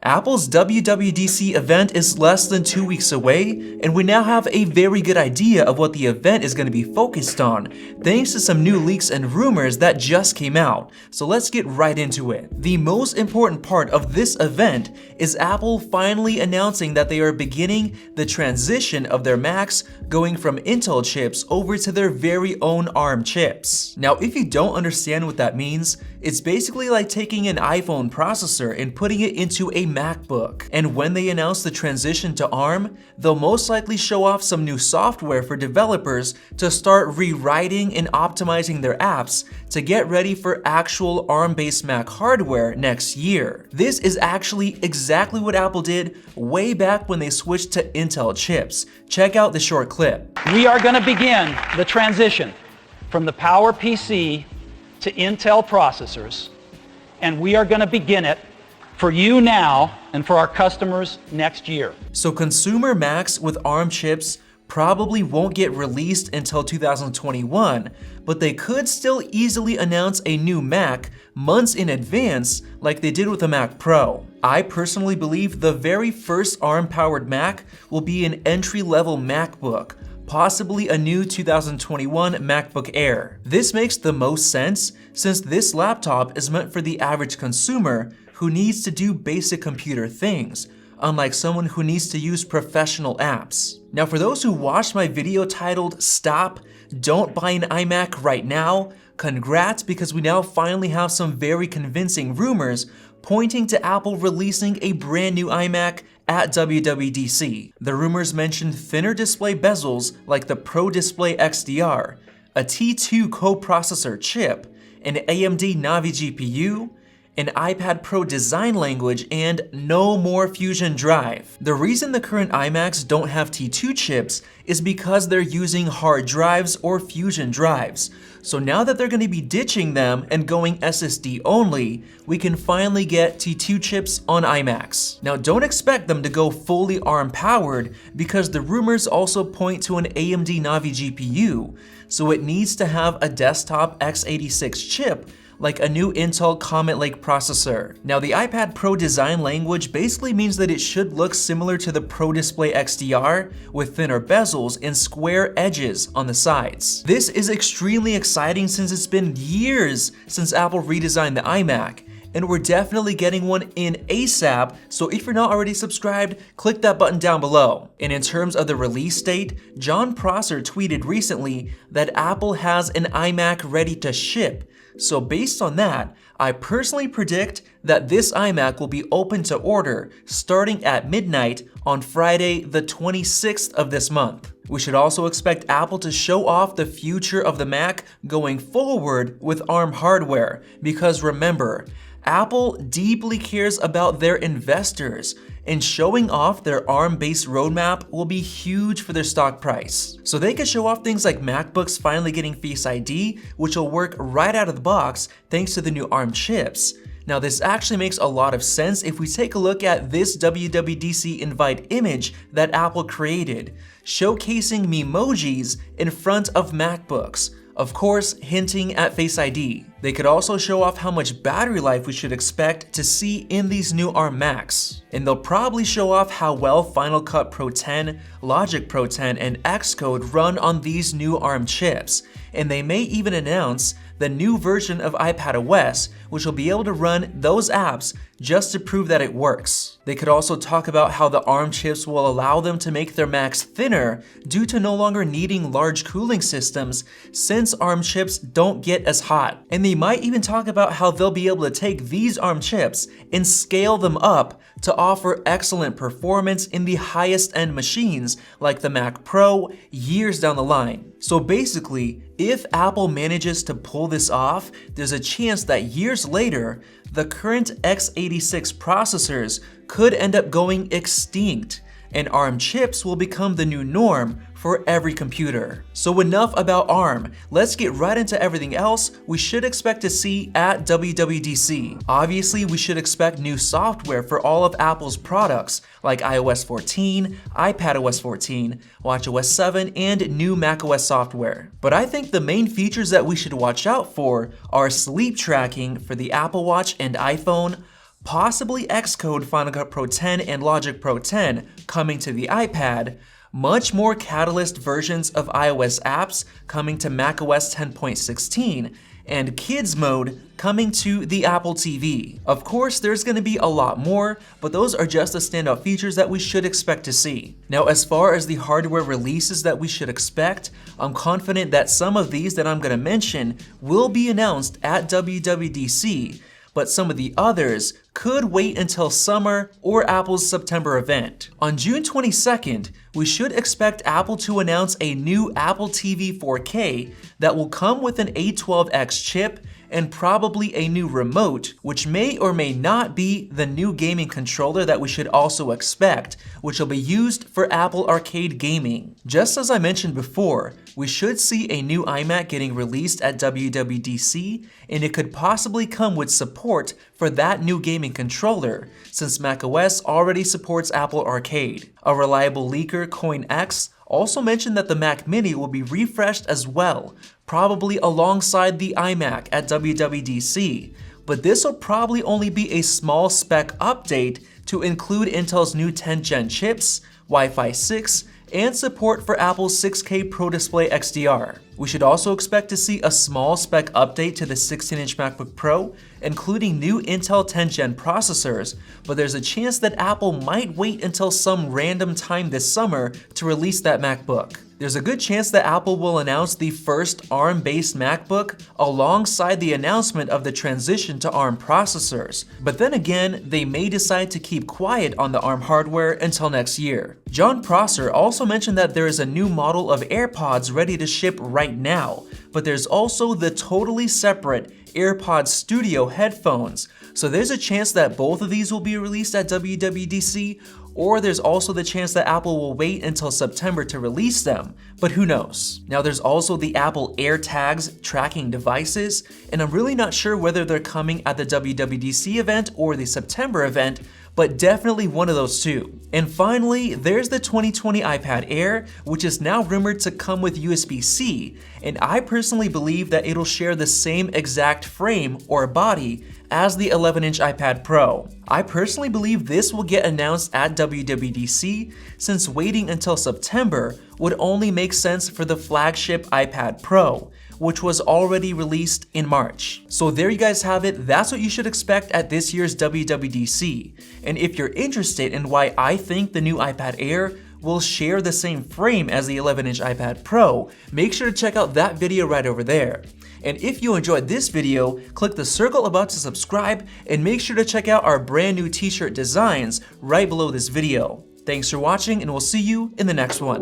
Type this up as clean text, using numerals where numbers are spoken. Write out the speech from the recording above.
Apple's WWDC event is less than 2 weeks away, and we now have a very good idea of what the event is going to be focused on, thanks to some new leaks and rumors that just came out. So let's get right into it. The most important part of this event is Apple finally announcing that they are beginning the transition of their Macs, going from Intel chips over to their very own ARM chips. Now, if you don't understand what that means, it's basically like taking an iPhone processor and putting it into a MacBook. And when they announce the transition to ARM, they'll most likely show off some new software for developers to start rewriting and optimizing their apps to get ready for actual ARM-based Mac hardware next year. This is actually exactly what Apple did way back when they switched to Intel chips. Check out the short clip. We are going to begin the transition from the PowerPC to Intel processors, and we are going to begin it for you now and for our customers next year. So consumer Macs with ARM chips probably won't get released until 2021, but they could still easily announce a new Mac months in advance like they did with the Mac Pro. I personally believe the very first ARM-powered Mac will be an entry-level MacBook, possibly a new 2021 MacBook Air. This makes the most sense since this laptop is meant for the average consumer who needs to do basic computer things, unlike someone who needs to use professional apps. Now, for those who watched my video titled "Stop, Don't Buy an iMac Right Now," congrats, because we now finally have some very convincing rumors pointing to Apple releasing a brand new iMac at WWDC. The rumors mentioned thinner display bezels like the Pro Display XDR, a T2 co-processor chip, an AMD Navi GPU, an iPad Pro design language, and no more Fusion Drive. The reason the current iMacs don't have T2 chips is because they're using hard drives or Fusion drives. So now that they're going to be ditching them and going SSD only, we can finally get T2 chips on iMacs. Now, don't expect them to go fully ARM powered because the rumors also point to an AMD Navi GPU, so it needs to have a desktop x86 chip like a new Intel Comet Lake processor. Now, the iPad Pro design language basically means that it should look similar to the Pro Display XDR with thinner bezels and square edges on the sides. This is extremely exciting since it's been years since Apple redesigned the iMac, and we're definitely getting one in ASAP, so if you're not already subscribed, click that button down below. And in terms of the release date, John Prosser tweeted recently that Apple has an iMac ready to ship. So based on that, I personally predict that this iMac will be open to order starting at midnight on Friday, the 26th of this month. We should also expect Apple to show off the future of the Mac going forward with ARM hardware, because remember, Apple deeply cares about their investors, and showing off their ARM-based roadmap will be huge for their stock price. So they could show off things like MacBooks finally getting Face ID, which will work right out of the box thanks to the new ARM chips. Now, this actually makes a lot of sense if we take a look at this WWDC invite image that Apple created, showcasing Memojis in front of MacBooks, of course hinting at Face ID. They could also show off how much battery life we should expect to see in these new ARM Macs. And they'll probably show off how well Final Cut Pro 10, Logic Pro 10, and Xcode run on these new ARM chips. And they may even announce the new version of iPadOS, which will be able to run those apps just to prove that it works. They could also talk about how the ARM chips will allow them to make their Macs thinner due to no longer needing large cooling systems since ARM chips don't get as hot. And they might even talk about how they'll be able to take these ARM chips and scale them up to offer excellent performance in the highest end machines like the Mac Pro years down the line. So basically, if Apple manages to pull this off, there's a chance that years later, the current x86 processors could end up going extinct, and ARM chips will become the new norm for every computer. So enough about ARM, let's get right into everything else we should expect to see at WWDC. Obviously, we should expect new software for all of Apple's products like iOS 14, iPadOS 14, watchOS 7, and new macOS software. But I think the main features that we should watch out for are sleep tracking for the Apple Watch and iPhone, possibly Xcode, Final Cut Pro 10, and Logic Pro 10 coming to the iPad, much more Catalyst versions of iOS apps coming to macOS 10.16, and Kids Mode coming to the Apple TV. Of course, there's going to be a lot more, but those are just the standout features that we should expect to see. Now, as far as the hardware releases that we should expect, I'm confident that some of these that I'm going to mention will be announced at WWDC, but some of the others could wait until summer or Apple's September event. On June 22nd, we should expect Apple to announce a new Apple TV 4K that will come with an A12X chip and probably a new remote, which may or may not be the new gaming controller that we should also expect, which will be used for Apple Arcade gaming. Just as I mentioned before, we should see a new iMac getting released at WWDC, and it could possibly come with support for that new gaming controller, since macOS already supports Apple Arcade. A reliable leaker, CoinX, also mentioned that the Mac Mini will be refreshed as well, probably alongside the iMac at WWDC, but this will probably only be a small spec update to include Intel's new 10th Gen chips, Wi-Fi 6, and support for Apple's 6K Pro Display XDR. We should also expect to see a small spec update to the 16-inch MacBook Pro, including new Intel 10th Gen processors, but there's a chance that Apple might wait until some random time this summer to release that MacBook. There's a good chance that Apple will announce the first ARM-based MacBook alongside the announcement of the transition to ARM processors, but then again, they may decide to keep quiet on the ARM hardware until next year. Jon Prosser also mentioned that there is a new model of AirPods ready to ship right now, but there's also the totally separate AirPods Studio headphones, so there's a chance that both of these will be released at WWDC, or there's also the chance that Apple will wait until September to release them, but who knows. Now there's also the Apple AirTags tracking devices, and I'm really not sure whether they're coming at the WWDC event or the September event, but definitely one of those two. And finally, there's the 2020 iPad Air, which is now rumored to come with USB-C, and I personally believe that it'll share the same exact frame or body as the 11-inch iPad Pro. I personally believe this will get announced at WWDC, since waiting until September would only make sense for the flagship iPad Pro, which was already released in March. So there you guys have it, that's what you should expect at this year's WWDC. And if you're interested in why I think the new iPad Air will share the same frame as the 11-inch iPad Pro, make sure to check out that video right over there. And if you enjoyed this video, click the circle above to subscribe, and make sure to check out our brand new t-shirt designs right below this video. Thanks for watching, and we'll see you in the next one.